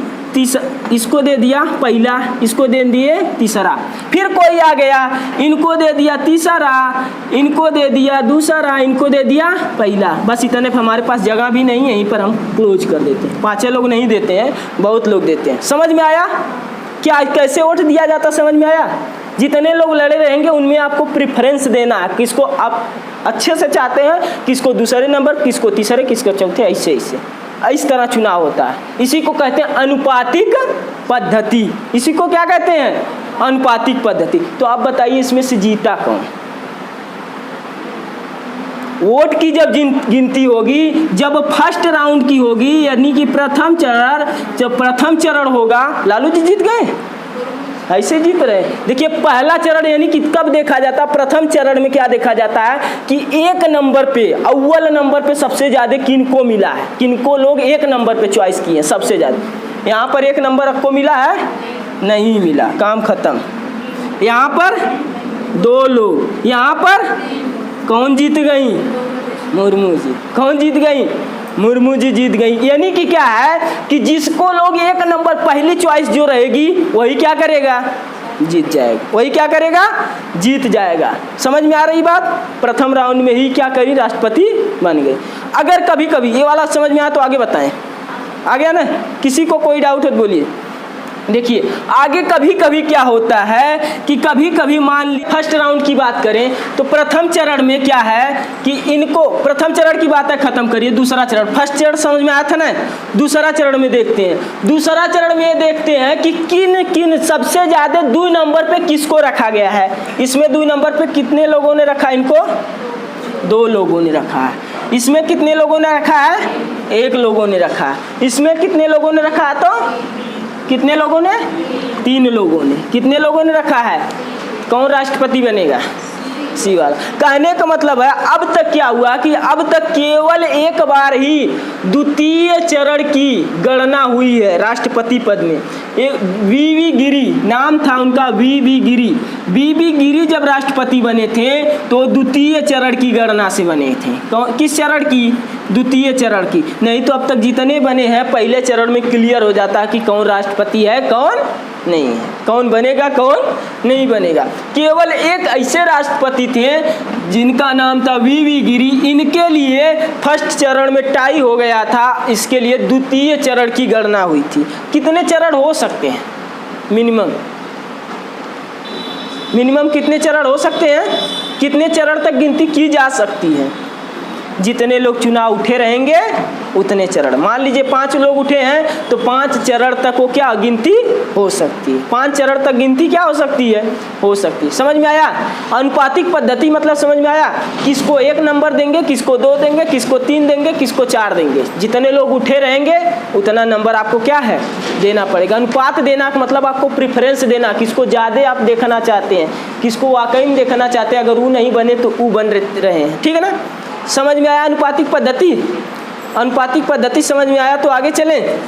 Speaker 1: इसको दे दिया पहला, इसको दे दिए तीसरा। फिर कोई आ गया, इनको दे दिया तीसरा, इनको दे दिया दूसरा, इनको दे दिया पहला। बस इतने हमारे पास जगह भी नहीं है, यहीं पर हम क्लोज कर देते हैं। 5 लोग नहीं देते हैं, बहुत लोग देते हैं। समझ में आया क्या कैसे वोट दिया जाता? समझ में आया? जितने लोग लड़े रहेंगे उनमें आपको प्रेफरेंस देना है, किसको आप अच्छे से चाहते हैं, किसको दूसरे नंबर, किसको तीसरे, किसको चौथे, ऐसे इस तरह चुनाव होता है। इसी को कहते हैं अनुपातिक पद्धति। इसी को क्या कहते हैं? अनुपातिक पद्धति। तो आप बताइए इसमें से जीता कौन? वोट की जब गिनती होगी, जब फर्स्ट राउंड की होगी, यानी कि जब प्रथम चरण होगा, लालू जी जीत गए, ऐसे जीत रहे। देखिए पहला चरण यानी कि कब देखा जाता है? प्रथम चरण में क्या देखा जाता है कि एक नंबर पे, अव्वल नंबर पे सबसे ज्यादा किनको मिला है, किनको लोग एक नंबर पे चॉइस किए सबसे ज्यादा। यहाँ पर एक नंबर आपको मिला है? नहीं मिला, काम खत्म। यहाँ पर 2 लोग, यहाँ पर कौन जीत गई? मुर्मू जी। कौन जीत गई? मुर्मू जी जीत गई। यानी कि क्या है कि जिसको लोग एक नंबर पहली चॉइस जो रहेगी वही क्या करेगा? जीत जाएगा। वही क्या करेगा? जीत जाएगा। समझ में आ रही बात? प्रथम राउंड में ही क्या करी? राष्ट्रपति बन गई। अगर कभी कभी ये वाला समझ में आया तो आगे बताएं। आ गया ना? किसी को कोई डाउट है तो बोलिए। देखिए आगे कभी कभी क्या होता है कि कभी कभी मान ली फर्स्ट राउंड की बात करें तो प्रथम चरण में क्या है कि इनको, प्रथम चरण की बात है खत्म करिए, दूसरा चरण, फर्स्ट चरण समझ में आया था ना, दूसरा चरण में देखते हैं। दूसरा चरण में देखते हैं कि किन किन सबसे ज्यादा 2 नंबर पे किसको रखा गया है। इसमें 2 नंबर पे कितने लोगों ने रखा? इनको 2 लोगों ने रखा है। इसमें कितने लोगों ने रखा है? 1 लोगों ने रखा है। इसमें कितने लोगों ने रखा है? तो कितने लोगों ने? 3 लोगों ने। कितने लोगों ने रखा है? कौन राष्ट्रपति बनेगा? सी वाला। कहने का मतलब है अब तक क्या हुआ कि अब तक केवल एक बार ही द्वितीय चरण की गणना हुई है राष्ट्रपति पद में। एक वी गिरी नाम था उनका, वी गिरी जब राष्ट्रपति बने थे तो द्वितीय चरण की गणना से बने थे। किस चरण की? द्वितीय चरण की। नहीं तो अब तक जितने बने हैं पहले चरण में क्लियर हो जाता है कि कौन राष्ट्रपति है, कौन नहीं है, कौन बनेगा, कौन नहीं बनेगा। केवल एक ऐसे राष्ट्रपति थे जिनका नाम था वी गिरी। इनके लिए फर्स्ट चरण में टाई हो गया था, इसके लिए द्वितीय चरण की गणना हुई थी। कितने चरण हो सकते हैं? मिनिमम कितने चरण हो सकते हैं? कितने चरण तक गिनती की जा सकती है? जितने लोग चुनाव उठे रहेंगे उतने चरण। मान लीजिए 5 लोग उठे हैं तो 5 चरण तक वो क्या गिनती हो सकती है। 5 चरण तक गिनती क्या हो सकती है? हो सकती है। समझ में आया? अनुपातिक पद्धति मतलब समझ में आया? किसको 1 नंबर देंगे, किसको 2 देंगे, किसको 3 देंगे, किसको 4 देंगे। जितने लोग उठे रहेंगे उतना नंबर आपको क्या है? देना पड़ेगा। अनुपात देना मतलब आपको प्रेफरेंस देना, किसको ज़्यादा आप देखना चाहते हैं, किसको वाकई में देखना चाहते हैं। अगर वो नहीं बने तो वो बन रहे हैं। ठीक है ना? समझ में आया अनुपातिक पद्धति? अनुपातिक पद्धति समझ में आया तो आगे चलें।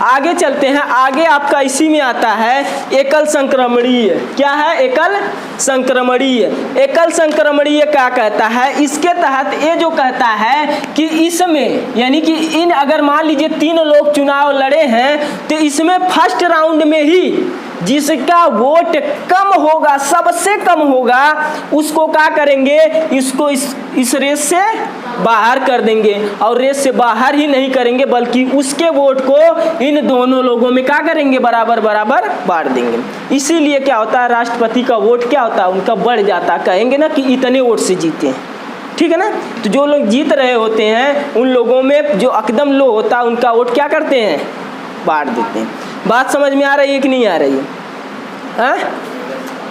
Speaker 1: आगे चलते हैं। आगे आपका इसी में आता है एकल संक्रमणीय। क्या है? एकल संक्रमणीय। एकल संक्रमणीय क्या कहता है? इसके तहत ये जो कहता है कि इसमें यानी कि इन अगर मान लीजिए 3 लोग चुनाव लड़े हैं तो इसमें फर्स्ट राउंड में ही जिसका वोट कम होगा, सबसे कम होगा, उसको क्या करेंगे? इसको इस रेस से बाहर कर देंगे। और रेस से बाहर ही नहीं करेंगे बल्कि उसके वोट को इन दोनों लोगों में क्या करेंगे? बराबर बराबर बांट देंगे। इसीलिए क्या होता है? राष्ट्रपति का वोट क्या होता है? उनका बढ़ जाता है। कहेंगे ना कि इतने वोट से जीते हैं। ठीक है ना? तो जो लोग जीत रहे होते हैं उन लोगों में जो एकदम लो होता है उनका वोट क्या करते हैं? बांट देते हैं। बात समझ में आ रही है कि नहीं आ रही है?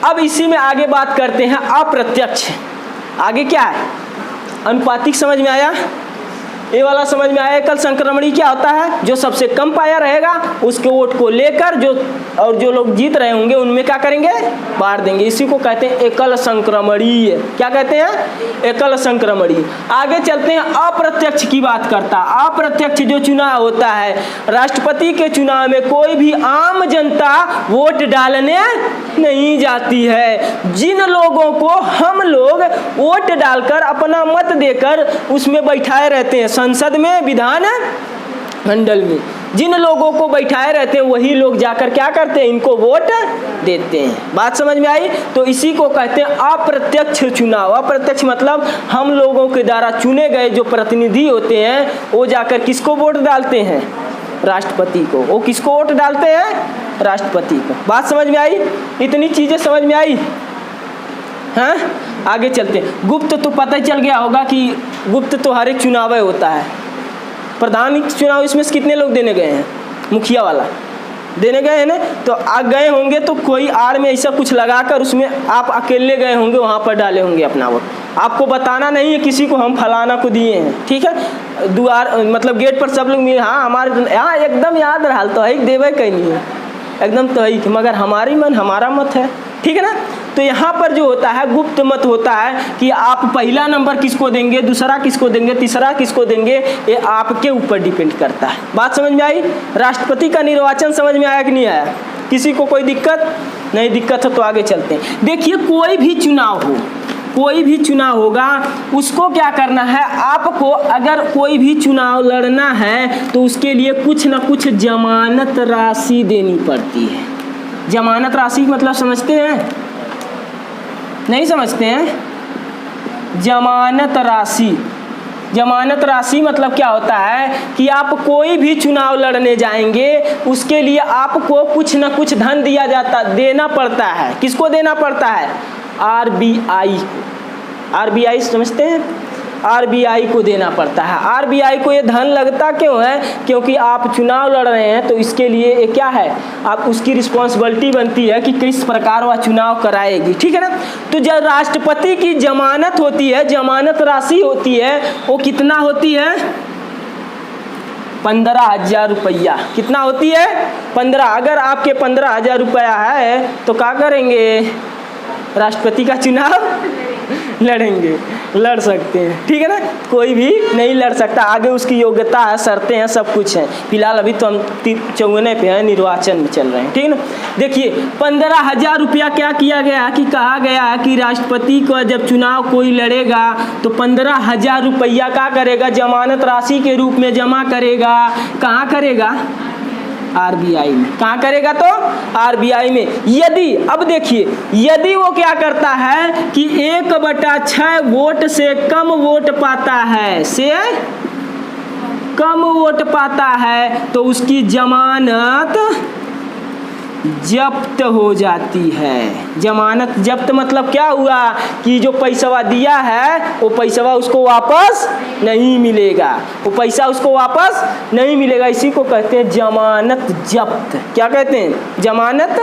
Speaker 1: अब इसी में आगे बात करते हैं अप्रत्यक्ष। आगे क्या है? अनुपातिक समझ में आया? ये वाला समझ में आया। एकल संक्रमणी क्या होता है? जो सबसे कम पाया रहेगा उसके वोट को लेकर जो लोग जीत रहे होंगे उनमें क्या करेंगे? बांट देंगे। इसी को कहते हैं एकल संक्रमणीय। क्या कहते हैं? एकल संक्रमणीय। आगे चलते हैं, अप्रत्यक्ष की बात करता। अप्रत्यक्ष जो चुनाव होता है, राष्ट्रपति के चुनाव में कोई भी आम जनता वोट डालने नहीं जाती है। जिन लोगों को हम लोग वोट डालकर अपना मत देकर उसमें बैठाए रहते हैं, संसद में, विधान मंडल में जिन लोगों को बैठाए रहते हैं वही लोग जाकर क्या करते हैं? इनको वोट देते हैं। बात समझ में आई? तो इसी को कहते हैं अप्रत्यक्ष चुनाव। अप्रत्यक्ष मतलब हम लोगों के द्वारा चुने गए जो प्रतिनिधि होते हैं वो जाकर किसको वोट डालते हैं? राष्ट्रपति को। वो किसको वोट डालते हैं? राष्ट्रपति को। बात समझ में आई? इतनी चीजें समझ में आई? हाँ, आगे चलते हैं। गुप्त तो पता ही चल गया होगा कि गुप्त तो हर एक चुनाव होता है। प्रधान चुनाव इसमें से कितने लोग देने गए हैं? मुखिया वाला देने गए हैं ना, तो आ गए होंगे तो कोई आड़ में ऐसा कुछ लगाकर उसमें आप अकेले गए होंगे, वहाँ पर डाले होंगे अपना वोट। आपको बताना नहीं है किसी को हम फलाना को दिए हैं, ठीक है? द्वार मतलब गेट पर सब लोग मिले, हाँ हमारे यहाँ एकदम याद रहा तो है, देवे कहीं नहीं है एकदम तो है, मगर हमारी मन हमारा मत है, ठीक है ना? तो यहाँ पर जो होता है गुप्त मत होता है कि आप पहला नंबर किसको देंगे, दूसरा किसको देंगे, तीसरा किसको देंगे, ये आपके ऊपर डिपेंड करता है। बात समझ में आई? राष्ट्रपति का निर्वाचन समझ में आया कि नहीं आया? किसी को कोई दिक्कत नहीं? दिक्कत है तो आगे चलते हैं। देखिए, कोई भी चुनाव हो, कोई भी चुनाव होगा उसको क्या करना है? आपको अगर कोई भी चुनाव लड़ना है तो उसके लिए कुछ ना कुछ जमानत राशि देनी पड़ती है। जमानत राशि मतलब समझते हैं? नहीं समझते हैं? जमानत राशि, जमानत राशि मतलब क्या होता है कि आप कोई भी चुनाव लड़ने जाएंगे उसके लिए आपको कुछ ना कुछ धन देना पड़ता है। किसको देना पड़ता है? आरबीआई को। आरबीआई समझते हैं? आरबीआई को देना पड़ता है। आरबीआई को ये धन लगता क्यों है? क्योंकि आप चुनाव लड़ रहे हैं तो इसके लिए ये क्या है, आप उसकी रिस्पॉन्सिबिलिटी बनती है कि किस प्रकार वह चुनाव कराएगी, ठीक है ना? तो जब राष्ट्रपति की जमानत होती है, जमानत राशि होती है, वो कितना होती है? 15,000 रुपया। कितना होती है? 15। अगर आपके 15,000 रुपया है तो क्या करेंगे? राष्ट्रपति का चुनाव लड़ेंगे, लड़ सकते हैं, ठीक है ना? कोई भी नहीं लड़ सकता, आगे उसकी योग्यता है, शर्तें हैं, सब कुछ है। फिलहाल अभी तो हम 54 पे हैं, निर्वाचन में चल रहे हैं, ठीक है ना? देखिए, 15,000 रुपया क्या किया गया कि कहा गया है कि राष्ट्रपति को जब चुनाव कोई लड़ेगा तो 15,000 रुपया क्या करेगा? जमानत राशि के रूप में जमा करेगा। कहाँ करेगा? आरबीआई में। कहाँ करेगा? तो आरबीआई में। यदि, अब देखिए, यदि वो क्या करता है कि 1/6 वोट से कम वोट पाता है, से कम वोट पाता है तो उसकी जमानत जब्त हो जाती है। जमानत जब्त मतलब क्या हुआ कि जो पैसा दिया है वो पैसा उसको वापस नहीं मिलेगा, वो पैसा उसको वापस नहीं मिलेगा। इसी को कहते हैं जमानत जब्त। क्या कहते हैं? जमानत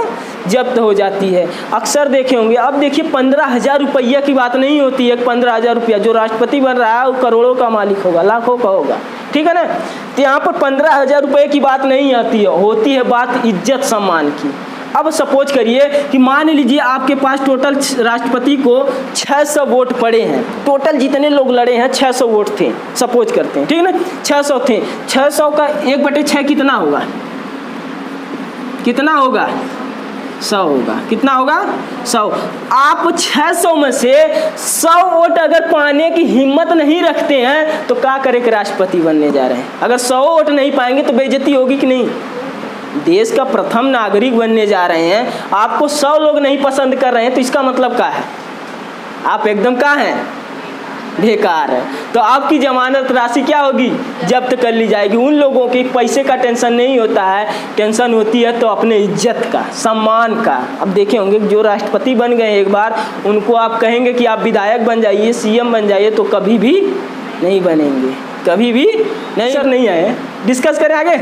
Speaker 1: जब्त हो जाती है। अक्सर देखे होंगे। अब देखिए, 15,000 रुपया की बात नहीं होती है। 15,000 रुपया जो राष्ट्रपति बन रहा है वो करोड़ों का मालिक होगा, लाखों का होगा, ठीक है ना? तो यहाँ पर 15,000 रुपये की बात नहीं आती है, होती है बात इज्जत सम्मान की। अब सपोज करिए कि मान लीजिए आपके पास टोटल राष्ट्रपति को 600 वोट पड़े हैं, टोटल जितने लोग लड़े हैं 600 वोट थे, सपोज करते हैं, ठीक है ना? 600 थे, 600 का 1/6 कितना होगा? कितना होगा? 100 होगा। कितना होगा? 100। आप 600 में से 100 वोट अगर पाने की हिम्मत नहीं रखते हैं तो क्या करें कि राष्ट्रपति बनने जा रहे हैं? अगर 100 वोट नहीं पाएंगे तो बेइज्जती होगी कि नहीं? देश का प्रथम नागरिक बनने जा रहे हैं, आपको 100 लोग नहीं पसंद कर रहे हैं तो इसका मतलब क्या है? आप एकदम क्या हैं? बेकार है। तो आपकी जमानत राशि क्या होगी? जब्त कर ली जाएगी। उन लोगों की पैसे का टेंशन नहीं होता है, टेंशन होती है तो अपने इज्जत का, सम्मान का। अब देखे होंगे जो राष्ट्रपति बन गए एक बार, उनको आप कहेंगे कि आप विधायक बन जाइए, सीएम बन जाइए, तो कभी भी नहीं बनेंगे, कभी भी नहीं। सर नहीं आए, डिस्कस करें आगे।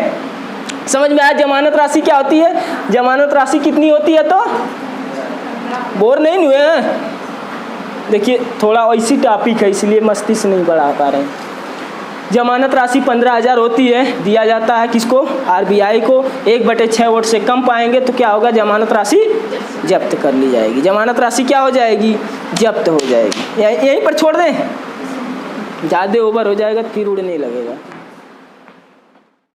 Speaker 1: समझ में आया जमानत राशि क्या होती है? जमानत राशि कितनी होती है? तो बोर नहीं हुए हैं? देखिए, थोड़ा ऐसी टॉपिक है इसलिए मस्ती से नहीं बढ़ा पा रहे हैं। जमानत राशि 15,000 होती है, दिया जाता है किसको, RBI को। 1/6 वोट से कम पाएंगे तो क्या होगा, जमानत राशि जब्त कर ली जाएगी। जमानत राशि क्या हो जाएगी, जब्त हो जाएगी। यहीं पर छोड़ दें, ज़्यादा ओवर हो जाएगा, तीर उड़ने लगेगा।